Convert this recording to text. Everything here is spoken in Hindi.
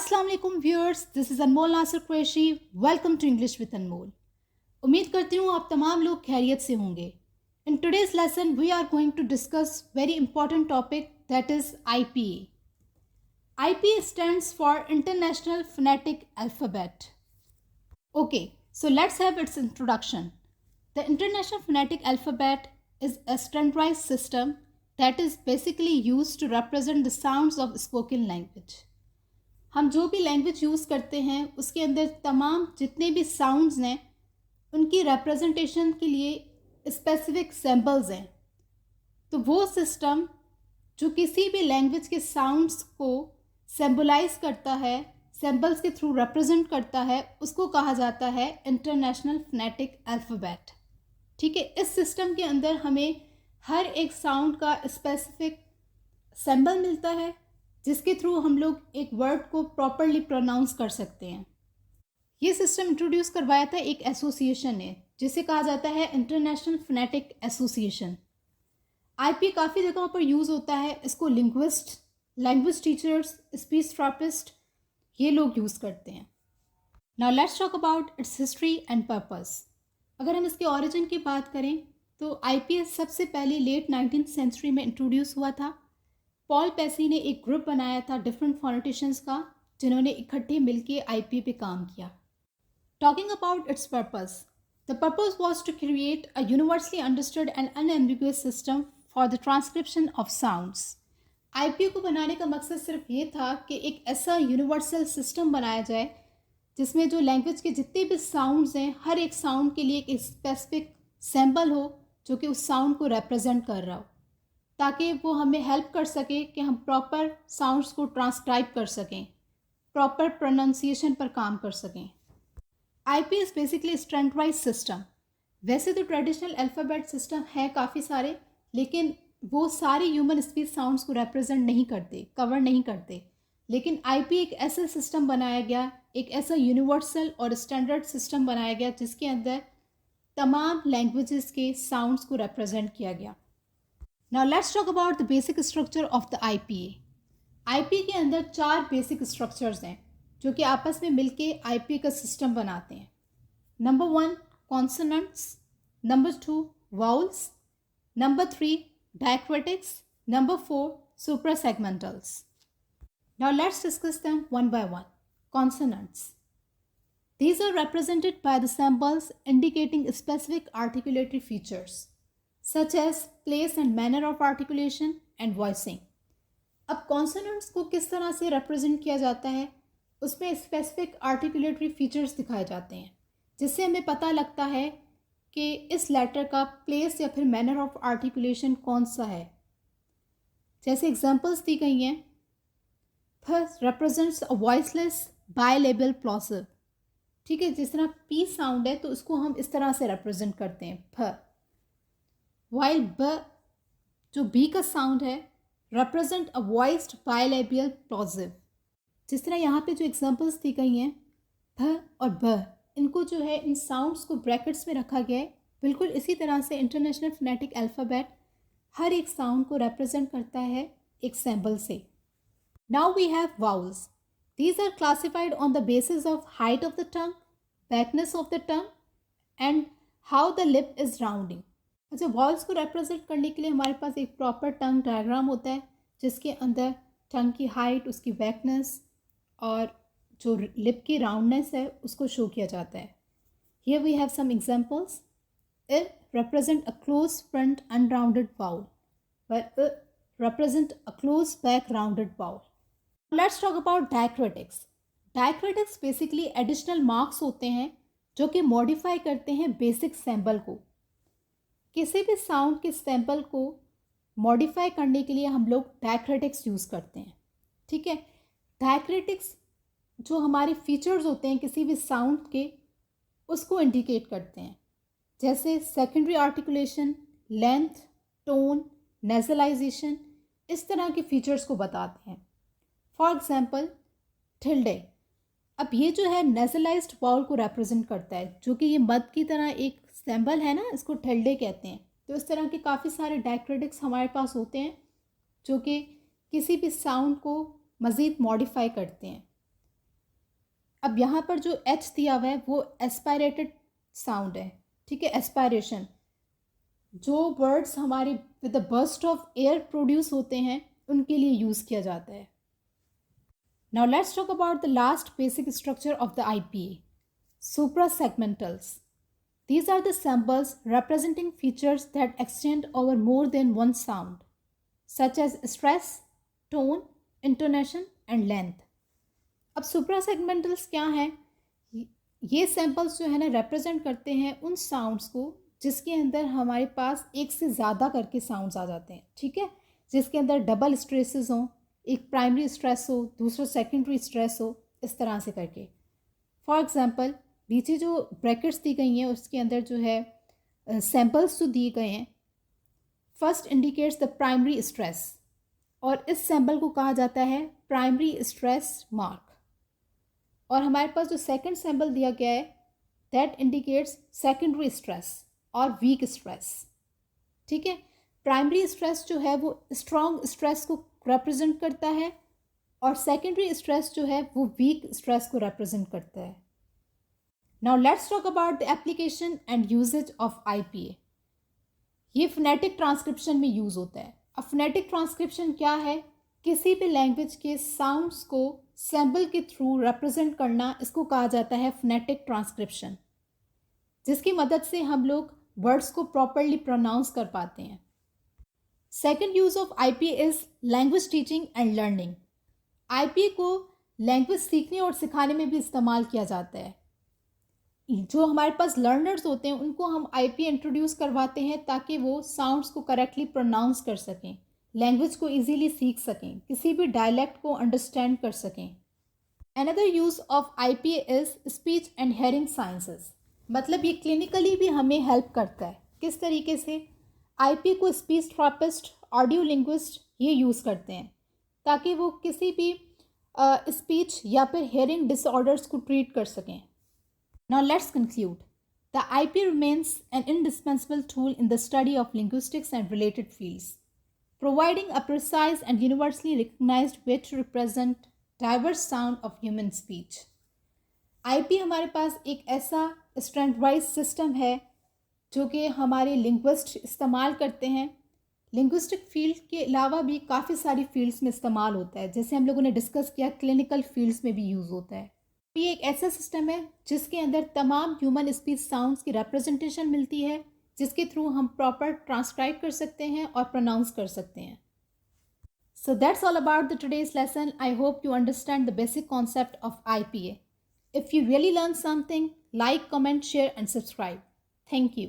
अस्सलाम वालेकुम viewers, this is Anmol Nasir Qureshi. Welcome to English with Anmol. उम्मीद करती हूँ आप तमाम लोग खैरियत से होंगे। In today's lesson we are going to discuss very important topic that is IPA. IPA stands for International Phonetic Alphabet. Okay, so let's have its introduction. The International Phonetic Alphabet is a standardized system that is basically used to represent the sounds of spoken language. हम जो भी लैंग्वेज यूज़ करते हैं उसके अंदर तमाम जितने भी साउंड्स हैं उनकी रिप्रेजेंटेशन के लिए स्पेसिफिक सिंबल्स हैं। तो वो सिस्टम जो किसी भी लैंग्वेज के साउंड्स को सिंबलाइज करता है, सिंबल्स के थ्रू रिप्रेजेंट करता है, उसको कहा जाता है इंटरनेशनल फोनेटिक अल्फ़ाबेट। ठीक है, इस सिस्टम के अंदर हमें हर एक साउंड का स्पेसिफिक सिंबल मिलता है जिसके थ्रू हम लोग एक वर्ड को प्रॉपरली प्रोनाउंस कर सकते हैं। ये सिस्टम इंट्रोड्यूस करवाया था एक एसोसिएशन ने जिसे कहा जाता है इंटरनेशनल फोनेटिक एसोसिएशन। IP काफ़ी जगहों पर यूज़ होता है। इसको linguist, language teachers, speech therapist ये लोग यूज़ करते हैं। Now let's talk about it's history and purpose. अगर हम इसके ओरिजिन की बात करें तो IPA सबसे पहले लेट 19th सेंचुरी में इंट्रोड्यूस हुआ था। पॉल पेसी ने एक ग्रुप बनाया था डिफरेंट फोनेटिशियंस का जिन्होंने इकट्ठे मिलके IPA पे काम किया। Talking about its purpose, the purpose was to create a universally understood and unambiguous system for the transcription of sounds. IPA को बनाने का मकसद सिर्फ ये था कि एक ऐसा यूनिवर्सल सिस्टम बनाया जाए जिसमें जो लैंग्वेज के जितने भी साउंड्स हैं हर एक साउंड के लिए एक स्पेसिफिक सिंबल हो जो कि उस साउंड को रिप्रेजेंट कर रहा हो, ताकि वो हमें हेल्प कर सके कि हम प्रॉपर साउंड्स को ट्रांसक्राइब कर सकें, प्रॉपर प्रोनाउंसिएशन पर काम कर सकें। IPA is basically standardised system. वैसे तो ट्रेडिशनल अल्फ़ाबेट सिस्टम है काफ़ी सारे, लेकिन वो सारे ह्यूमन स्पीच साउंड्स को रिप्रेजेंट नहीं करते, कवर नहीं करते। लेकिन IPA एक ऐसा सिस्टम बनाया गया, एक ऐसा यूनिवर्सल और स्टैंडर्ड सिस्टम बनाया गया जिसके अंदर तमाम लैंग्वेजेस के साउंड्स को रिप्रेजेंट किया गया। Now let's talk about the basic structure of the IPA. IPA के अंदर 4 बेसिक स्ट्रक्चर्स हैं जो कि आपस में मिलके IPA का सिस्टम बनाते हैं। Number 1 consonants, number 2 vowels, number 3 diacritics, number 4 suprasegmentals. Now let's discuss them one by one. Consonants. These are represented by the symbols indicating specific articulatory features such as place and manner of articulation and voicing. अब कॉन्सोनेंट्स को किस तरह से रिप्रेजेंट किया जाता है, उसमें स्पेसिफिक आर्टिकुलेटरी फीचर्स दिखाए जाते हैं जिससे हमें पता लगता है कि इस लेटर का प्लेस या फिर मैनर ऑफ आर्टिकुलेशन कौन सा है। जैसे एग्जांपल्स दी गई हैं, first represents a voiceless बाइलेबल plosive. ठीक है, जिस तरह P साउंड है तो उसको हम इस तरह से रिप्रेजेंट करते हैं फ, वाइल ब जो B का साउंड है represent a voiced bilabial plosive. जिस तरह यहाँ पे जो एग्जांपल्स दी गई हैं भ और ब, इनको जो है इन साउंड्स को ब्रैकेट्स में रखा गया है। बिल्कुल इसी तरह से इंटरनेशनल फोनेटिक अल्फ़ाबेट हर एक साउंड को रिप्रेजेंट करता है एक सिंबल से। Now we have vowels. These are classified on the basis of height of the tongue, backness of the tongue and how the lip is rounding. अच्छा, वॉल्स को रिप्रेजेंट करने के लिए हमारे पास एक प्रॉपर टंग डायग्राम होता है जिसके अंदर टंग की हाइट, उसकी बैकनेस और जो लिप की राउंडनेस है उसको शो किया जाता है। Here we have some examples. इ represent a close front unrounded vowel, but represent a close back rounded vowel. Let's talk about diacritics. Diacritics basically additional marks होते हैं जो कि मॉडिफाई करते हैं बेसिक सिंबल को। किसी भी साउंड के सिंबल को मॉडिफाई करने के लिए हम लोग डायक्रिटिक्स यूज़ करते हैं। ठीक है, डायक्रिटिक्स जो हमारे फीचर्स होते हैं किसी भी साउंड के उसको इंडिकेट करते हैं, जैसे सेकेंडरी आर्टिकुलेशन, लेंथ, टोन, नेजलाइजेशन, इस तरह के फीचर्स को बताते हैं। फॉर एग्जांपल टिल्डे, अब ये जो है नेजलाइज्ड वाउल को रिप्रेजेंट करता है, जो कि ये मद की तरह एक सिंबल है ना, इसको टिल्डे कहते हैं। तो इस तरह के काफ़ी सारे डायक्रिटिक्स हमारे पास होते हैं जो कि किसी भी साउंड को मज़ीद मॉडिफाई करते हैं। अब यहाँ पर जो एच दिया हुआ है वो एस्पायरेटेड साउंड है, ठीक है, एस्पायरेशन। जो वर्ड्स हमारे with the burst of air produce होते हैं उनके लिए यूज़ किया जाता है। Now let's talk about the last basic structure of the IPA, suprasegmentals. These are the symbols representing features that extend over more than one sound, such as stress, tone, intonation, and length. अब suprasegmentals क्या हैं? ये सैम्पल्स जो है ना रिप्रेजेंट करते हैं उन साउंड्स को जिसके अंदर हमारे पास एक से ज़्यादा करके साउंड्स आ जाते हैं, ठीक है, जिसके अंदर डबल स्ट्रेसेस हों, एक प्राइमरी स्ट्रेस हो, दूसरा सेकेंडरी स्ट्रेस हो, इस तरह से करके। फॉर एग्जांपल नीचे जो ब्रैकेट्स दी गई हैं उसके अंदर जो है सैम्पल्स जो दिए गए हैं, first indicates the primary stress और इस सैम्पल को कहा जाता है प्राइमरी स्ट्रेस मार्क। और हमारे पास जो सेकंड सैम्पल दिया गया है दैट इंडिकेट्स सेकेंडरी स्ट्रेस और वीक स्ट्रेस, ठीक है। प्राइमरी स्ट्रेस जो है वो स्ट्रॉन्ग स्ट्रेस को रिप्रेजेंट करता है और सेकेंडरी स्ट्रेस जो है वो वीक स्ट्रेस को रिप्रेजेंट करता है। Now let's talk about the application and usages of IPA। ये फोनेटिक ट्रांसक्रिप्शन में यूज़ होता है। अब फोनेटिक ट्रांसक्रिप्शन क्या है? किसी भी लैंग्वेज के साउंड्स को सैम्पल के थ्रू रिप्रेजेंट करना, इसको कहा जाता है फोनेटिक ट्रांसक्रिप्शन, जिसकी मदद से हम लोग वर्ड्स को प्रॉपरली प्रोनाउंस कर पाते हैं। Second use of IPA is language teaching and learning. IPA को लैंग्वेज सीखने और सिखाने में भी इस्तेमाल किया जाता है। जो हमारे पास लर्नर्स होते हैं उनको हम IPA इंट्रोड्यूस करवाते हैं ताकि वो साउंड्स को करेक्टली प्रोनाउंस कर सकें, लैंग्वेज को इजीली सीख सकें, किसी भी डायलेक्ट को अंडरस्टैंड कर सकें। Another use of IPA is speech and hearing sciences. मतलब ये क्लिनिकली भी हमें हेल्प करता है। किस तरीके से? IPA को स्पीच थेरेपिस्ट, ऑडियो लिंग्विस्ट ये यूज़ करते हैं ताकि वो किसी भी स्पीच या फिर हेयरिंग डिसऑर्डर्स को ट्रीट कर सकें। Now let's conclude. The IPA remains an indispensable tool in the study of linguistics and related fields, providing a precise and universally recognized way to represent diverse sound of human speech. IPA हमारे पास एक ऐसा स्टैंडर्डाइज सिस्टम है जो कि हमारे लिंग्विस्ट इस्तेमाल करते हैं। लिंग्विस्टिक फील्ड के अलावा भी काफ़ी सारी फील्ड्स में इस्तेमाल होता है, जैसे हम लोगों ने डिस्कस किया क्लिनिकल फील्ड्स में भी यूज़ होता है। ये एक ऐसा सिस्टम है जिसके अंदर तमाम ह्यूमन स्पीच साउंड्स की रिप्रेजेंटेशन मिलती है, जिसके थ्रू हम प्रॉपर ट्रांसक्राइब कर सकते हैं और प्रोनाउंस कर सकते हैं। So that's all about the today's lesson. I hope you understand the basic concept of IPA. If you really learn something, like, comment, share and subscribe. Thank you.